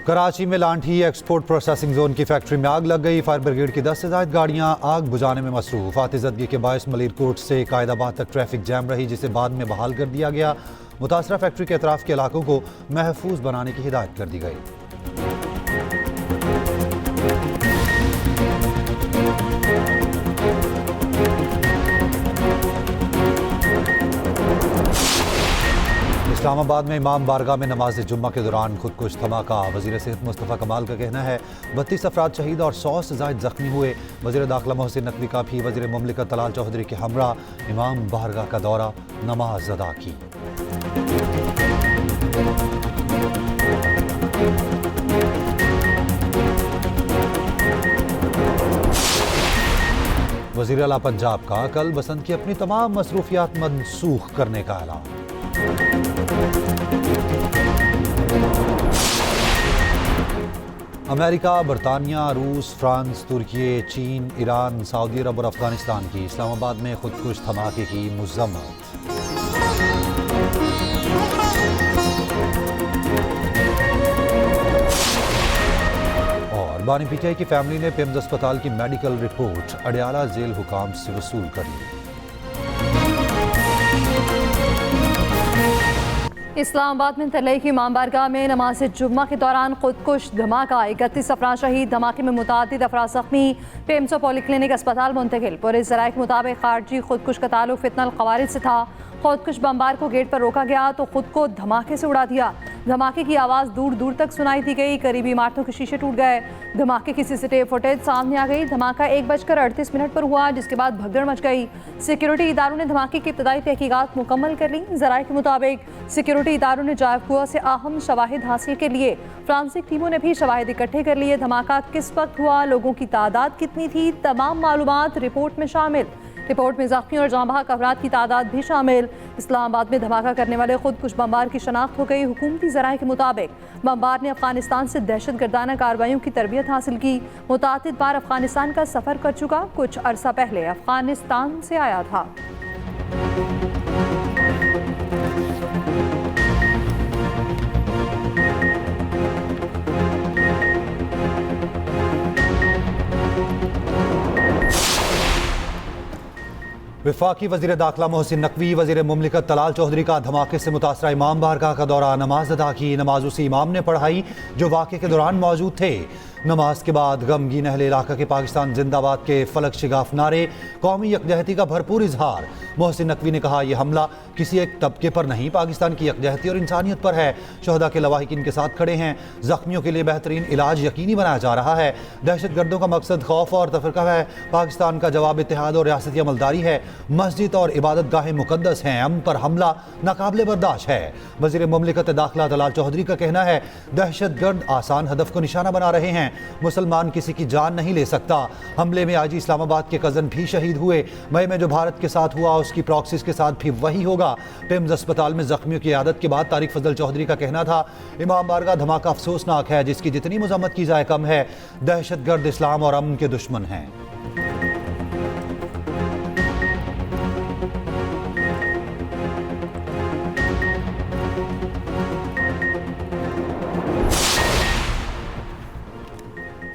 कराची में लांठी export processing zone की factory में आग लग गई। फायर ब्रिगेड की 10 से ज्यादा गाड़ियां आग बुझाने में मसरूफ। आतिशबाजी के बायस मलीरकोट से कायदाबाद तक ट्रैफिक जैम रही, जिसे बाद में बहाल कर दिया गया। मुतासरा फैक्ट्री के अतराफ के इलाकों को महफूज बनाने की हिदायत कर दी गई। इस्लामाबाद में इमाम बारगाह में नमाज जुम्मा के दौरान खुदकुश धमाका। वज़ीर सेहत मुस्तफ़ा कमाल का कहना है 32 अफराद शहीद और 100 से ज़ायद जख्मी हुए। वज़ीर दाखिला मोहसिन नकवी का भी वज़ीर मुमलिकत तलाल चौधरी के हमरा इमाम बारगाह का दौरा, नमाज अदा की। वज़ीर आला पंजाब का कल बसंत की अपनी तमाम मसरूफियात मनसूख करने का ऐलान। अमेरिका, बरतानिया, रूस, फ्रांस, तुर्की, चीन, ईरान, सऊदी अरब और अफगानिस्तान की इस्लामाबाद में खुदकुश धमाके की मज़म्मत। और बानी पीटीआई की फैमिली ने पिम्स अस्पताल की मेडिकल रिपोर्ट अडियाला जेल हुकाम से वसूल कर ली। इस्लामाबाद में तलई की इमाम बारगाह में नमाज जुम्मा के दौरान खुदकुश धमाका। 31 अफराद शहीद, धमाके में मुतादिद अफराद जख्मी। पेम्सो पॉलीक्लिनिक अस्पताल मुंतकिल। पुलिस ज़राए के मुताबिक खारजी खुदकुश का ताल्लुक फितनल ख़वारिज से था। खुदकुश बमबार को गेट पर रोका गया तो खुद को धमाके से उड़ा दिया। धमाके की आवाज़ दूर दूर तक सुनाई दी गई। करीबी इमारतों के शीशे टूट गए। धमाके की सीसीटीवी फुटेज सामने आ गई। धमाका 1:38 पर हुआ, जिसके बाद भगदड़ मच गई। सिक्योरिटी इदारों ने धमाके की इब्तदाई तहकीकात मुकम्मल कर ली। ज़राए के मुताबिक सिक्योरिटी इदारों ने जायफुआ से अहम शवाहिद हासिल के लिए फ्रांसिक टीमों ने भी शवाहिद इकट्ठे कर लिए। धमाका किस वक्त हुआ, लोगों की तादाद कितनी थी, तमाम मालूमात रिपोर्ट में शामिल। रिपोर्ट में जख्मी और जांबाहक अफराद की तादाद भी शामिल। इस्लामाबाद में धमाका करने वाले खुदकुश बमबार की शनाख्त हो गई। हुकूमती ज़राए के मुताबिक बमबार ने अफगानिस्तान से दहशत गर्दाना कार्रवाइयों की तरबियत हासिल की। मुतादिद बार अफगानिस्तान का सफ़र कर चुका, कुछ अरसा पहले अफगानिस्तान से आया था। वफाकी वज़ीर दाखिला मोहसिन नकवी, वज़ीर मुमलिकत तलाल चौधरी का धमाके से मुतासरा इमाम बारगाह का दौरा, नमाज अदा की। नमाज उसी इमाम ने पढ़ाई जो वाक़े के दौरान मौजूद थे। नमाज के बाद गमगीन अहले इलाका के पाकिस्तान जिंदाबाद के फलक शिगाफ नारे, कौमी यकजहती का भरपूर इजहार। मोहसिन नकवी ने कहा, यह हमला किसी एक तबके पर नहीं, पाकिस्तान की यकजहती और इंसानियत पर है। शहदा के लवाहिकीन के साथ खड़े हैं। जख्मियों के लिए बेहतरीन इलाज यकीनी बनाया जा रहा है। दहशत गर्दों का मकसद खौफ और तफरका है। पाकिस्तान का जवाब इत्तेहाद और रियासती अमलदारी है। मस्जिद और इबादत गाहें मुकद्दस हैं, अमन पर हमला नाकाबिले बर्दाश्त है। वज़ीर मुमलिकत दाखिला तलाल चौधरी का कहना है, दहशत गर्द आसान हदफ को निशाना बना रहे हैं। मुसलमान किसी की जान नहीं ले सकता। हमले में आज इस्लामाबाद के कज़न भी शहीद हुए। मई में जो भारत के साथ हुआ उसकी प्रॉक्सिस के साथ भी वही होगा। पिम्स अस्पताल में जख्मियों की आदत के बाद तारिक फजल चौधरी का कहना था, इमाम बारगाह धमाका अफसोसनाक है, जिसकी जितनी मजम्मत की जाए कम है। दहशत गर्द इस्लाम और अमन के दुश्मन हैं।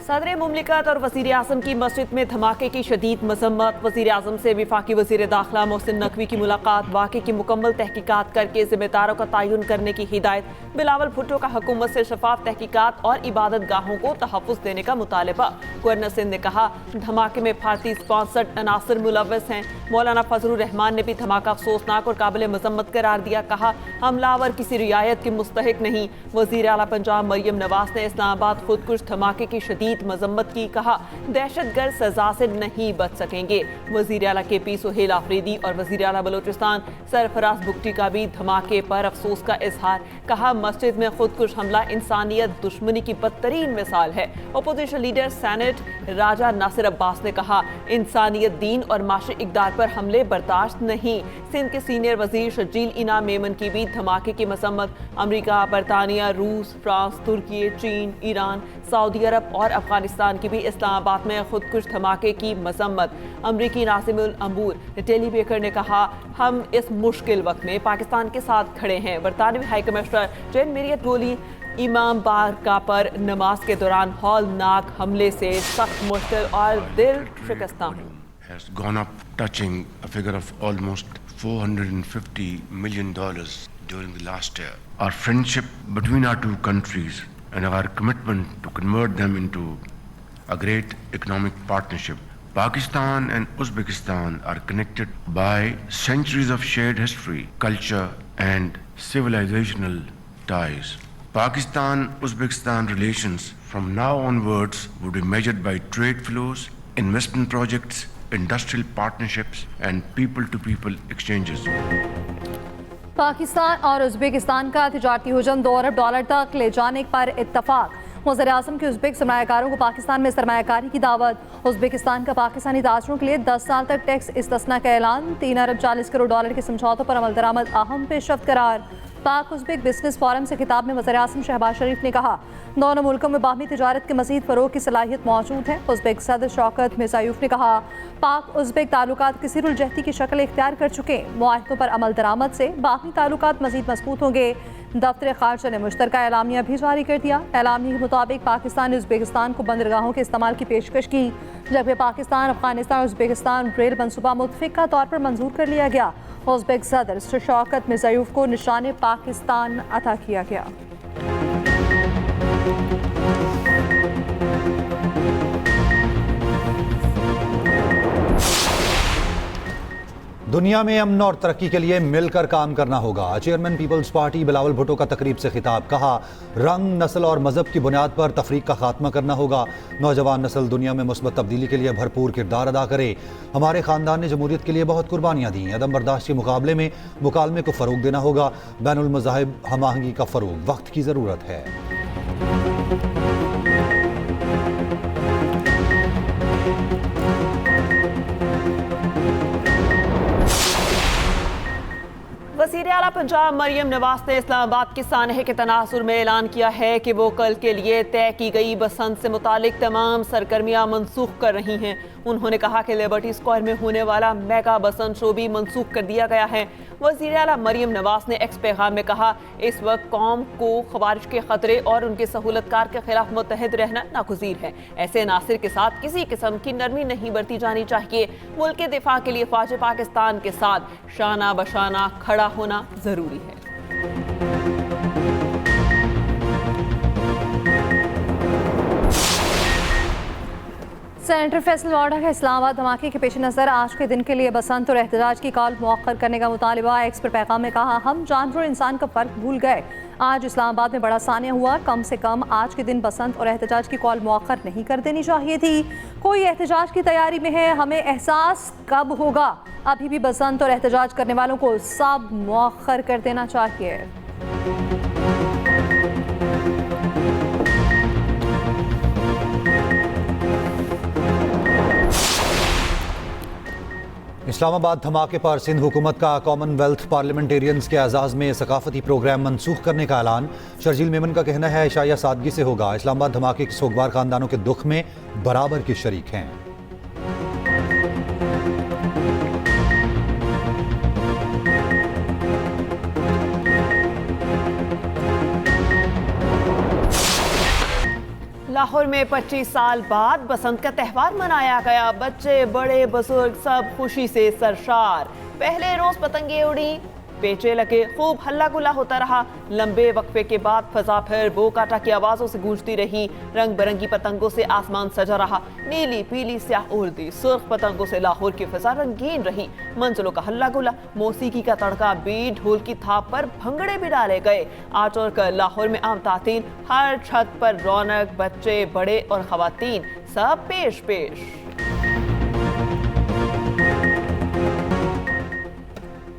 सदर मुमलिकत और वज़ीर आज़म की मस्जिद में धमाके की शदीद मजम्मत। वज़ीर आज़म से वफाकी वज़ीर दाखिला मोहसिन नकवी की मुलाकात, वाक़े की मुकम्मल तहकीकात करके ज़िम्मेदारों का तयन करने की हिदायत। बिलावल भुट्टो का हुकूमत से शफाफ तहकीकात और इबादत गाहों को तहफ़्फ़ुज़ देने का मुतालबा। गवर्नर सिंध ने कहा, धमाके में भारतीय स्पॉन्सर्ड अनासर मुलव्वस हैं। मौलाना फजलुर रहमान ने भी धमाका अफसोसनाक और काबिल मजम्मत करार दिया। कहा, हमलावर किसी रियायत के मुस्तहिक नहीं। वज़ीर आला पंजाब मरियम नवाज ने इस्लामाबाद खुदकुश धमाके की शदीद मजम्मत की। कहा, दहशतगर्द सजा से नहीं बच सकेंगे। वज़ीर आला KP सुहेल आफरीदी और वज़ीर आला बलोचिस्तान सरफराज बुगटी का भी धमाके पर अफसोस का इजहार। कहा, मस्जिद में खुदकुश हमला इंसानियत दुश्मनी की बदतरीन मिसाल है। अपोजिशन लीडर सेनेट राजा नासिर अब्बास ने कहा, इंसानियत, दीन और माशी इक़दार पर हमले बर्दाश्त नहीं। सिंध के सीनियर वज़ीर शजील इनाम मेमन की भी धमाके की मजम्मत। अमरीका, बरतानिया, रूस, फ्रांस, तुर्की, चीन, ईरान, सऊदी अरब और अफगानिस्तान की भी इस्लामाबाद में खुदकुश धमाके की मजम्मत। अमरीकी नाज़िमुल अमूर टेली बेकर ने कहा, हम इस मुश्किल वक्त में पाकिस्तान के साथ खड़े हैं। बरतानवी हाई कमिश्नर जेन मेरियट बोली, इमाम बारगाह पर नमाज के दौरान हौलनाक हमले से सख्त मुश्तिल और दिल शिकस्ता हूँ। Has gone up, touching a figure of almost $450 million during the last year. Our friendship between our two countries and our commitment to convert them into a great economic partnership. Pakistan and Uzbekistan are connected by centuries of shared history, culture, and civilizational ties. Pakistan-Uzbekistan relations from now onwards would be measured by trade flows, investment projects, industrial partnerships, and people-to-people exchanges. Pakistan और Uzbekistan का तिजारती हुजम $2 अरब तक ले जाने पर इत्तफाक। वज़ीर-ए-आज़म के Uzbek सरमायाकारों को पाकिस्तान में सरमायाकारी की दावत। उज़्बेकिस्तान का पाकिस्तानी ताजरों के लिए 10 साल तक टैक्स इस्तिस्ना का ऐलान। $3 अरब 40 करोड़ के समझौतों पर अमल दरामद अहम पेशरफ्त करार। पाक उज़्बेक बिजनेस फोरम से खिताब में वज़ीर-ए-आज़म शहबाज शरीफ ने कहा, दोनों मुल्कों में बाहमी तिजारत के मज़ीद फ़रोग़ की सलाहियत मौजूद है। उज़्बेक सदर शौकत मिर्ज़ायोफ ने कहा, पाक उज़्बेक ताल्लुकात किसीरुलजहती की शक्ल इख्तियार कर चुके। मुआहदों पर अमल दरामद से बाहमी ताल्लुकात मज़ीद मज़बूत होंगे। दफ्तर ख़ारजा ने मुश्तरका एलामिया भी जारी कर दिया। एलामिया के मुताबिक पाकिस्तान ने उज़्बेकिस्तान को बंदरगाहों के इस्तेमाल की पेशकश की, जबकि पाकिस्तान, अफगानिस्तान और उज़्बेकिस्तान रेल मनसूबा मुत्तफ़िक़ा तौर पर मंजूर कर लिया गया। उज़्बेक सदर शौकत मिर्ज़ायोफ को निशान पाकिस्तान अता किया गया। दुनिया में अमन और तरक्की के लिए मिलकर काम करना होगा। Chairman people's party Bilawal Bhutto का तकरीब से खिताब। कहा, रंग, नस्ल और मजहब की बुनियाद पर तफरीक का खात्मा करना होगा। नौजवान नस्ल दुनिया में मुस्बत तब्दीली के लिए भरपूर किरदार अदा करे। हमारे खानदान ने जमहूरियत के लिए बहुत कुर्बानियाँ दी। अदम बर्दाश्त के मुकाबले में मुकालमे को फ़रोग देना होगा। बैनुल मज़ाहिब हम-आहंगी का फ़रोग वक्त की ज़रूरत है। वज़ीर आला पंजाब मरियम नवाज ने इस्लामाबाद के सानहे के तनासुर में ऐलान किया है कि वो कल के लिए तय की गई बसंत से मुतालिक तमाम सरगर्मियां मनसूख कर रही हैं। उन्होंने कहा कि लिबर्टी स्क्वायर में होने वाला मेगा बसंत शो भी मनसूख कर दिया गया है। वज़ीर आला मरियम नवाज ने एक्स पैगाम में कहा, इस वक्त कौम को ख़वारिज के ख़तरे और उनके सहूलतकार के खिलाफ मुत्तहिद रहना नागुज़ीर है। ऐसे नासिर के साथ किसी किस्म की नरमी नहीं बरती जानी चाहिए। मुल्क के दिफा के लिए फ़ौज पाकिस्तान के साथ शाना बशाना खड़ा होना ज़रूरी है। सेनेटर फैसल वाडा का इस्लामाबाद धमाके के पेश नज़र आज के दिन के लिए बसंत और एहतजाज की कॉल मौखर करने का मुतालबा। एक्स पर पैगाम में कहा, हम जानवर और इंसान का फ़र्क भूल गए। आज इस्लामाबाद में बड़ा सानिया हुआ। कम से कम आज के दिन बसंत और एहतजाज की कॉल मौखर नहीं कर देनी चाहिए थी। कोई एहतजाज की तैयारी में है, हमें एहसास कब होगा? अभी भी बसंत और एहतजाज करने वालों को सब मौखर कर देना चाहिए। इस्लामाबाद धमाके पर सिंध हुकूमत का कॉमनवेल्थ पार्लियामेंटेरियंस के एजाज़ में सकाफती प्रोग्राम मनसूख करने का ऐलान। शर्जील मेमन का कहना है, इशाया सादगी से होगा। इस्लामाबाद धमाके के सोगवार खानदानों के दुख में बराबर के शरीक हैं। लाहौर में 25 साल बाद बसंत का त्यौहार मनाया गया। बच्चे बड़े बुजुर्ग सब खुशी से सरशार। पहले रोज पतंगे उड़ी, पेचे लगे, खूब हल्ला गुल्ला होता रहा। लंबे वक्फे के बाद फजा फिर बो काटा की आवाज़ों से गूंजती रही। रंग बिरंगी पतंगों से आसमान सजा रहा। नीली पीली स्याह उर्दी सुर्ख पतंगों से लाहौर की फिजा रंगीन रही। मंजिलों का हल्ला गुल्ला, मौसीकी का तड़का, बीट ढोल की थाप पर भंगड़े भी डाले गए। आज और कल लाहौर में आम तातीन, हर छत पर रौनक, बच्चे बड़े और खवातीन सब पेश पेश।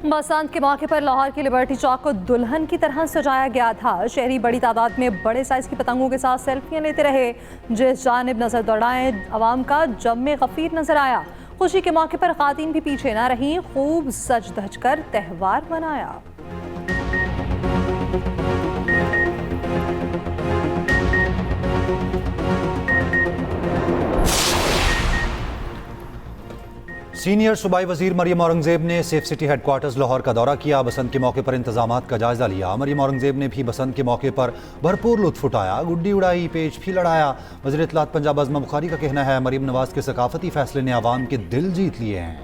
बसंत के मौके पर लाहौर की लिबर्टी चौक को दुल्हन की तरह सजाया गया था। शहरी बड़ी तादाद में बड़े साइज की पतंगों के साथ सेल्फियां लेते रहे। जिस जानिब नजर दौड़ाएं, अवाम का जम्मे गफीर नजर आया। खुशी के मौके पर खातीन भी पीछे ना रहीं, खूब सज धज कर त्यौहार मनाया। सीनियर सूबाई वजीर मरियम औरंगजेब ने सेफ सिटी हेडक्वार्टर्स लाहौर का दौरा किया। बसंत के मौके पर इंतजामात का जायजा लिया। मरियम औरंगजेब ने भी बसंत के मौके पर भरपूर लुत्फ उठाया, गुड्डी उड़ाई, पेच भी लड़ाया। वज़ीर इत्तलात पंजाब अज़मा बुखारी का कहना है मरियम नवाज के सकाफती फैसले ने आवाम के दिल जीत लिए हैं।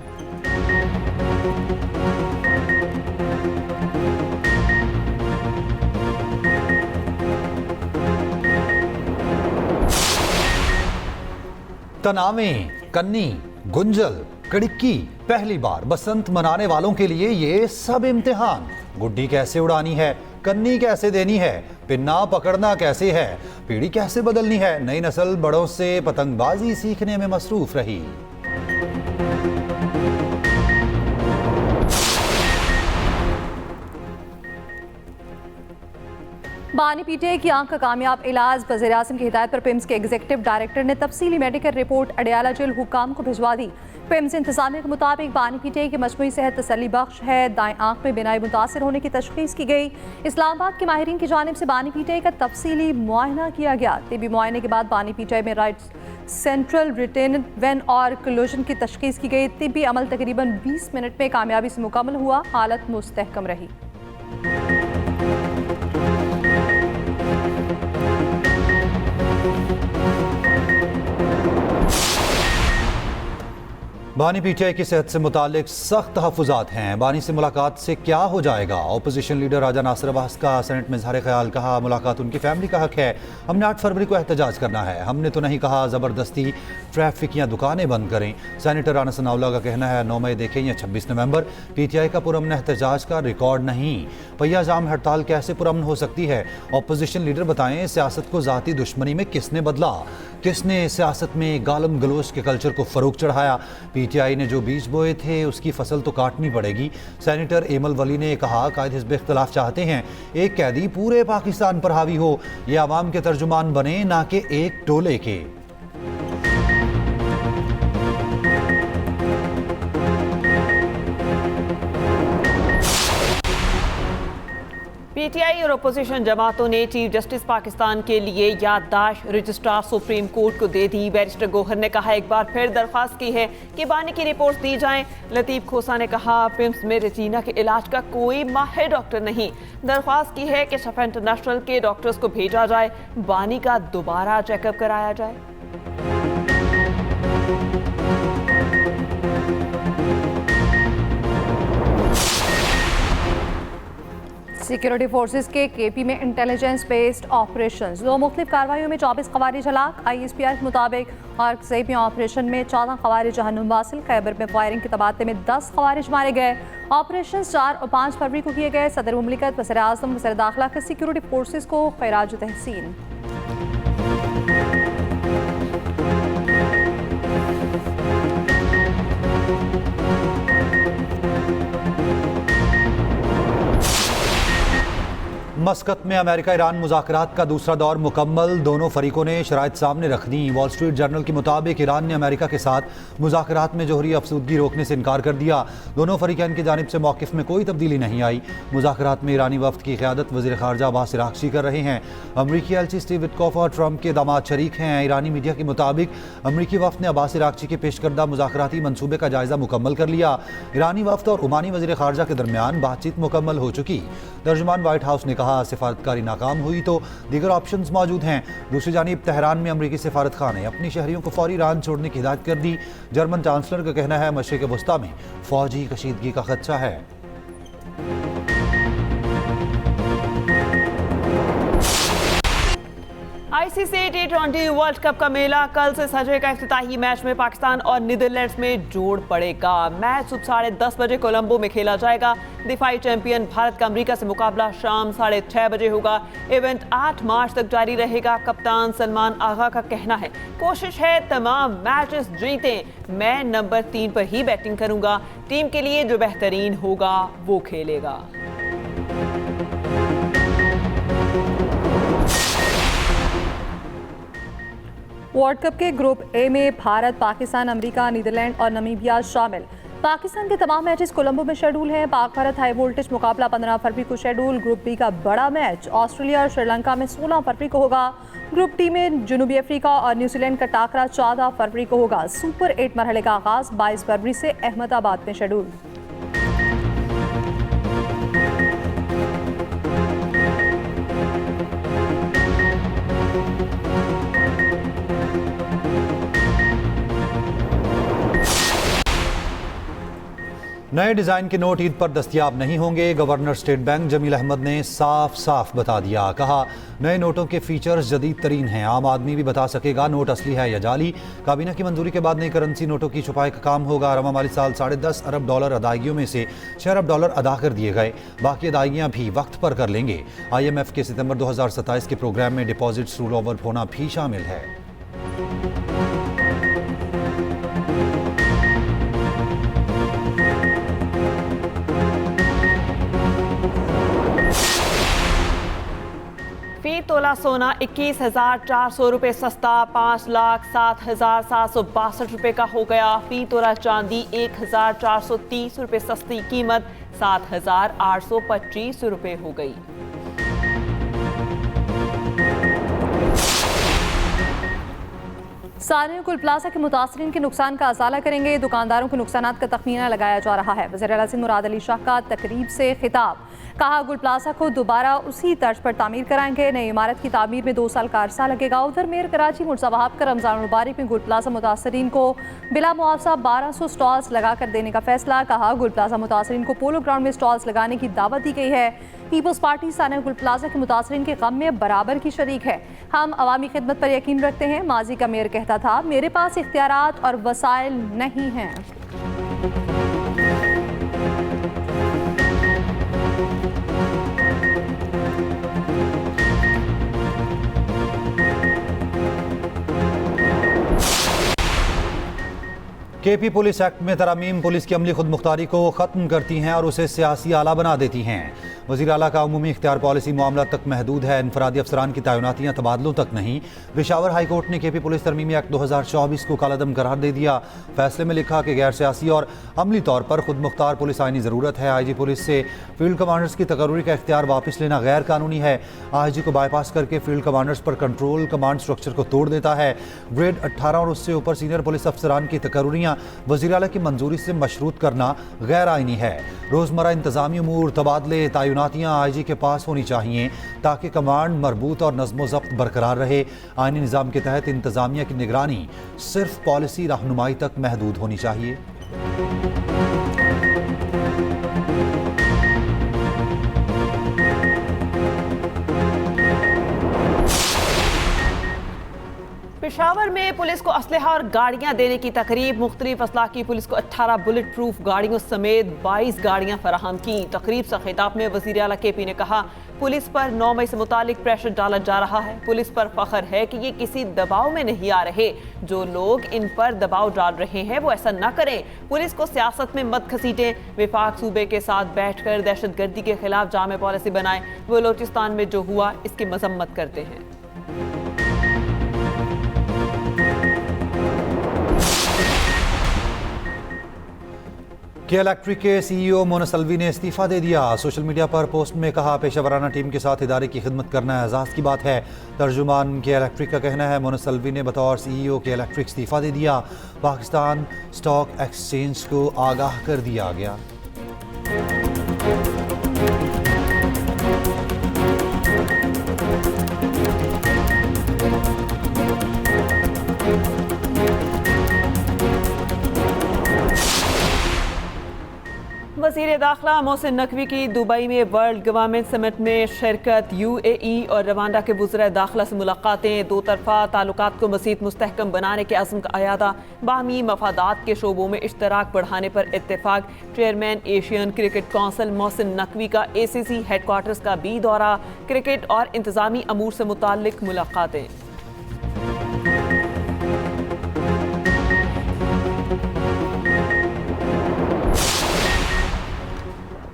तनावे, कन्नी, गुंजल, कड़िक्की, पहली बार बसंत मनाने वालों के लिए ये सब इम्तिहान। गुड्डी कैसे उड़ानी है, कन्नी कैसे देनी है, पिन्ना पकड़ना कैसे है, पीढ़ी कैसे बदलनी है। नई नस्ल बड़ों से पतंगबाजी सीखने में मसरूफ रही। बानी पीटीआई की आंख का कामयाब इलाज। वज़ीर आज़म की हिदायत पर पिम्स के एग्जीक्यूटिव डायरेक्टर ने तफसीली मेडिकल रिपोर्ट अडयाला जेल हुकाम को भिजवा दी। पिम्स इंतजामिया के मुताबिक बानी पीटीआई की मजमूई सेहत तसल्ली बख्श है। दाएं आंख में बिनाई मुतासर होने की तशखीस की गई। इस्लामाबाद के माहिरीन की जानिब से बानी पीटीआई का तफसीली मुआयना किया गया। तिबी मुआयने के बाद बानी पीटीआई में राइट सेंट्रल रिटेन वेन और क्लोजन की तशखीस की गई। तिबी अमल तकरीबन 20 मिनट में कामयाबी से मुकम्मल हुआ। हालत मुस्तहकम रही। बानी पीटीआई की सेहत से मुतालिक सख्त तहफ़्फ़ुज़ात हैं। बानी से मुलाकात से क्या हो जाएगा? अपोजिशन लीडर राजा नासिर अब्बास का सेनेट में इज़हार ख्याल। कहा मुलाकात उनकी फैमिली का हक है। हमने 8 फरवरी को एहतजाज करना है। हमने तो नहीं कहा ज़बरदस्ती ट्रैफिक या दुकानें बंद करें। सेनेटर राना सनाउल्लाह का कहना है 9 मई देखें या 26 नवंबर, पीटीआई का पुरअमन एहतजाज का रिकॉर्ड नहीं। पहिया जाम हड़ताल कैसे पुरअमन हो सकती है? अपोजिशन लीडर बताएं सियासत को ज़ाती दुश्मनी में किसने बदला? किसने सियासत में गालम गलोच के कल्चर को फ़रोग चढ़ाया? पीटीआई ने जो बीज बोए थे उसकी फसल तो काटनी पड़ेगी। सेनेटर एमल वली ने कहा कायद हिज़्ब इख्तिलाफ चाहते हैं एक कैदी पूरे पाकिस्तान पर हावी हो। ये आवाम के तर्जुमान बने ना कि एक टोले के। पीटीआई और अपोजिशन जमातों ने चीफ जस्टिस पाकिस्तान के लिए याददाश्त रजिस्ट्रार सुप्रीम कोर्ट को दे दी। बैरिस्टर गौहर ने कहा एक बार फिर दरख्वास्त की है कि बानी की रिपोर्ट दी जाएं। लतीफ खोसा ने कहा पिम्स में रेटिना के इलाज का कोई माहिर डॉक्टर नहीं। दरख्वास्त की है कि सफा इंटरनेशनल के डॉक्टर्स को भेजा जाए, बानी का दोबारा चेकअप कराया जाए। सिक्योरिटी फोर्सेस के केपी में इंटेलिजेंस बेस्ड ऑपरेशंस। 2 मुख्तलिफ कार्रवाइयों में 24 खवारिज हलाक। ISPR के मुताबिक आर्कज़ई में ऑपरेशन में 14 खवारिज जहन्नुम वासिल। खैबर में फायरिंग के तबादले में 10 खवारिज मारे गए। ऑपरेशन 4 और 5 फरवरी को किए गए। सदर मुमलिकत, वज़ीर आज़म, वज़ीर दाखिला के सिक्योरिटी फोर्सेस को खैराज तहसीन। मस्कत में अमेरिका ईरान मुज़ाकरात का दूसरा दौर मुकम्मल। दोनों फरीकों ने शराइत सामने रख दी। वॉल स्ट्रीट जर्नल के मुताबिक ईरान ने अमेरिका के साथ मुज़ाकरात में जोहरी अफसूदगी रोकने से इनकार कर दिया। दोनों फरीकैन की जानिब से मौक़िफ़ में कोई तब्दीली नहीं आई। मुज़ाकरात में ईरानी वफ़द की क़यादत वज़ीर ख़ारजा अब्बास अराग़ची कर रहे हैं। अमरीकी एलची स्टीव विटकॉफ और ट्रंप के दामाद शरीक हैं। ईरानी मीडिया के मुताबिक अमरीकी वफ़द ने अब्बास अराग़ची के पेश करदा मुज़ाकराती मनसूबे का जायज़ा मुकम्मल कर लिया। ईरानी वफ़द और ओमानी वज़ीर ख़ारजा के दरमियान बातचीत मुकम्मल हो चुकी। तर्जुमान वाइट हाउस ने कहा सिफारतकारी नाकाम हुई तो दीगर ऑप्शंस मौजूद हैं। दूसरी जानिब तेहरान में अमरीकी सिफारत खान ने अपनी शहरियों को फौरी ईरान छोड़ने की हिदायत कर दी। जर्मन चांसलर का कहना है मशरिक़ वस्ता में फौजी कशीदगी का खदशा है। ICC T20 वर्ल्ड कप का मेला कल से सजेगा। इफ्तिताही मैच में पाकिस्तान और नीदरलैंड्स में जोड़ पड़ेगा। मैच सुबह 10:30 बजे कोलंबो में खेला जाएगा। दिफाई चैंपियन भारत का अमेरिका से मुकाबला शाम 6:30 बजे होगा। इवेंट 8 मार्च तक जारी रहेगा। कप्तान सलमान आगा का कहना है कोशिश है तमाम मैचेस जीतें। मैं नंबर 3 पर ही बैटिंग करूंगा। टीम के लिए जो बेहतरीन होगा वो खेलेगा। वर्ल्ड कप के ग्रुप ए में भारत, पाकिस्तान, अमेरिका, नीदरलैंड और नमीबिया शामिल। पाकिस्तान के तमाम मैचेस कोलंबो में शेड्यूल हैं। पाक भारत हाई वोल्टेज मुकाबला 15 फरवरी को शेड्यूल। ग्रुप बी का बड़ा मैच ऑस्ट्रेलिया और श्रीलंका में 16 फरवरी को होगा। ग्रुप डी में जनूबी अफ्रीका और न्यूजीलैंड का टाकरा 14 फरवरी को होगा। सुपर 8 मरहले का आगाज 22 फरवरी से अहमदाबाद में शेड्यूल। नए डिज़ाइन के नोट ईद पर दस्तयाब नहीं होंगे। Governor state bank Jameel Ahmed ने साफ साफ बता दिया। कहा, नए नोटों के फीचर्स जदीद तरीन हैं। आम आदमी भी बता सकेगा नोट असली है या जाली। काबीना की मंजूरी के बाद नई करेंसी नोटों की छुपाई का काम होगा। रवा माली साल $10.5 अरब अदायगियों में से $6 अरब अदा कर दिए गए। बाकी अदायगियाँ भी वक्त पर कर लेंगे। IMF के सितंबर 2027 के प्रोग्राम में डिपॉजिट्स रोल ओवर होना भी शामिल है। फी तोला सोना 21,400 रुपये सस्ता 5,07,762 रुपये का हो गया। फी तोला चांदी 1,430 रुपये सस्ती, कीमत 7,825 रुपये हो गई। सानिया कुल प्लाजा के मुतासरीन के नुकसान का अजाला करेंगे। दुकानदारों के नुकसानात का तखमीना लगाया जा रहा है। वज़ीर आला मुराद अली शाह का तकरीब से खिताब। कहा, गुल प्लाजा को दोबारा उसी तर्ज पर तामीर कराएंगे। नई इमारत की तामीर में 2 साल का अरसा लगेगा। उधर मेयर कराची मुर्तज़ा वहाब का रमज़ान मुबारक में गुल प्लाजा मुतासरीन को बिला मुआवजा 1200 स्टॉल्स लगा कर देने का फैसला। कहा, गुल प्लाजा मुतासरीन को पोलो ग्राउंड में स्टॉल्स लगाने की दावत दी गई है। पीपल्स पार्टी सानिया गुल प्लाजा के मुतासरीन के गम में बराबर की शरीक है। हम अवामी खिदमत पर यकीन रखते हैं। माजी का मेयर कहता था, मेरे पास इख्तियारात और वसाइल नहीं हैं। KP पुलिस एक्ट में तरमीम पुलिस की अमली खुद मुख्तारी को ख़त्म करती हैं और उसे सियासी आला बना देती हैं। वज़ीर आला का उमूमी इख्तियार पॉलिसी मामला तक महदूद है। इनफरादी अफसरान की तैनातियाँ तबादलों तक नहीं। पेशावर हाई कोर्ट ने KP पुलिस तरमीमी एक्ट 2024 को कालादम करार दे दिया। फैसले में लिखा कि गैर सियासी और अमली तौर पर खुद मुख्तार पुलिस आइनी ज़रूरत है। IG पुलिस से फील्ड कमांडर्स की तकर्री का इख्तियार वापस लेना गैर कानूनी है। IG को बाईपास करके फील्ड कमांडर्स पर कंट्रोल कमांड स्ट्रक्चर को तोड़ देता है। ग्रेड 18 और उससे ऊपर सीनियर पुलिस अफसरान की तकर्रियाँ वज़ीर आला की मंजूरी से मशरूत करना गैर आइनी है। रोज़मर्रा इंतज़ामी उमूर, तबादले, तैनातियाँ IG के पास होनी चाहिए ताकि कमांड मरबूत और नज़्म ज़ब्त बरकरार रहे। आइनी निज़ाम के तहत इंतज़ामिया की निगरानी सिर्फ पॉलिसी रहनुमाई तक महदूद होनी चाहिए। पेशावर में पुलिस को असलहा और गाड़ियां देने की तकरीब। मुख्तलिफ असलाह की पुलिस को 18 बुलेट प्रूफ गाड़ियों समेत 22 गाड़ियां फराहम की। तकरीब से खिताब में वज़ीर आला KP ने कहा, पुलिस पर 9 मई से मुतालिक प्रेशर डाला जा रहा है। पुलिस पर फख्र है कि ये किसी दबाव में नहीं आ रहे। जो लोग इन पर दबाव डाल रहे हैं वो ऐसा न करें। पुलिस को सियासत में मत घसीटें। विफाक सूबे के साथ बैठकर दहशत गर्दी के खिलाफ जामे पॉलिसी बनाएं। वो बलोचिस्तान में जो हुआ इसकी मजम्मत करते हैं। के इलेक्ट्रिक के CEO मोनस अलवी ने इस्तीफ़ा दे दिया। सोशल मीडिया पर पोस्ट में कहा, पेशा वराना टीम के साथ इदारे की खिदमत करना एजाज़ की बात है। तर्जुमान के इलेक्ट्रिक का कहना है, मोनस अलवी ने बतौर CEO के इलेक्ट्रिक इस्तीफ़ा दे दिया। पाकिस्तान स्टॉक एक्सचेंज को आगाह कर दिया गया। वज़ीर दाखिला मोहसिन नकवी की दुबई में वर्ल्ड गवर्नमेंट समिट में शिरकत। UAE और रवांडा के वज़ीर दाखिला से मुलाकातें। 2 तरफ़ा ताल्लुकात को मज़ीद मुस्तहकम बनाने के अज़्म का अयादा। बाहमी मफादात के शोबों में इश्तराक बढ़ाने पर इत्तेफाक। Chairman Asian cricket council Mohsin Naqvi का ACC हेडक्वार्टर्स का भी दौरा। क्रिकेट और इंतज़ामी अमूर से मुताल्लिक मुलाकातें।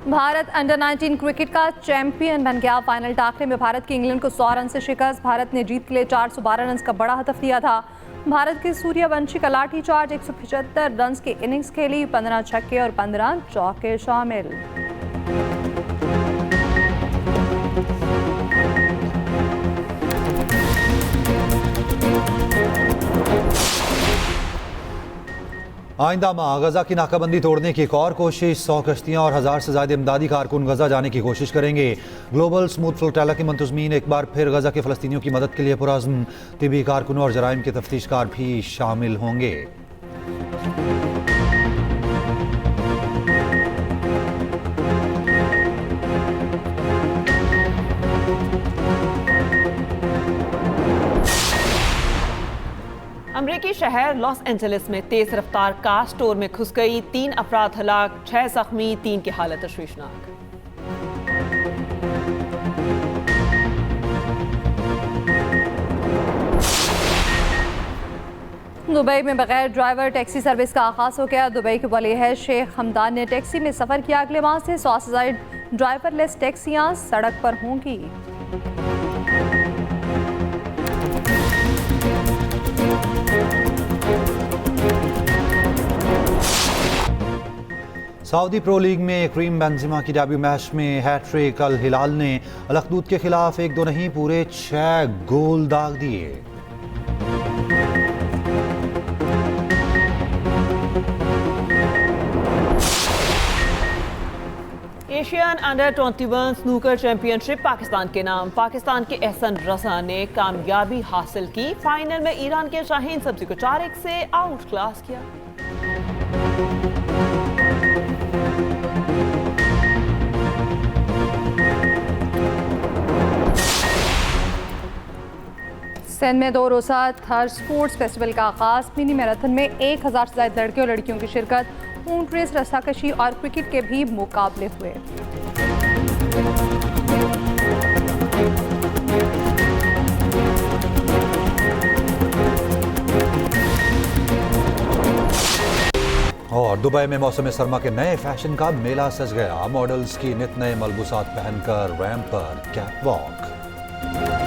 भारत अंडर 19 क्रिकेट का चैंपियन बन गया। फाइनल टाकरे में भारत की इंग्लैंड को 100 रन से शिकस्त। भारत ने जीत के लिए 412 रन का बड़ा हदफ दिया था। भारत के सूर्यवंशी का लाठी चार्ज 175 रन की इनिंग्स खेली। 15 छक्के और 15 चौके शामिल। आइंदा माह गजा की नाकाबंदी तोड़ने की एक और कोशिश। 100 कश्तियां और 1000 से ज्यादा इमदादी कारकुन गजा जाने की कोशिश करेंगे। ग्लोबल स्मूथ फ्लोटाला के मुंतजमीन एक बार फिर गजा के फलस्तीनियों की मदद के लिए पुरअज़्म। तिबी कारकुनों और जराइम के तफ्तीशकार भी शामिल होंगे। अमरीकी शहर लॉस एंजलिस में तेज रफ्तार कार स्टोर में घुस गई। 3 अफराद हलाक, 6 जख्मी, 3 की हालत तशवीशनाक। दुबई में बगैर ड्राइवर टैक्सी सर्विस का आगाज हो गया। दुबई के वली शेख हमदान ने टैक्सी में सफर किया। अगले माह से 100 से ज्यादा ड्राइवरलेस टैक्सियां सड़क पर होंगी। सऊदी प्रो लीग में करीम बेंजेमा की डेब्यू मैच में हैट्रिक। कल हिलाल ने अल अखदूद के खिलाफ 1-2 नहीं पूरे 6 गोल दाग दिए। Asian under 21 snooker championship Pakistan के नाम। पाकिस्तान के एहसन रजा ने कामयाबी हासिल की। फाइनल में ईरान के शाहीन सब्जी को 4-1 से आउट क्लास किया। सिंध में 2 रोज़ा थर स्पोर्ट्स फेस्टिवल का आगाज। मिनी मैराथन में 1000 से ज्यादा लड़के और लड़कियों की शिरकत। ऊंट रेस, रस्साकशी और क्रिकेट के भी मुकाबले हुए। और दुबई में मौसम सरमा के नए फैशन का मेला सज गया। मॉडल्स की नित नए मलबूसात पहनकर रैंप पर कैटवॉक।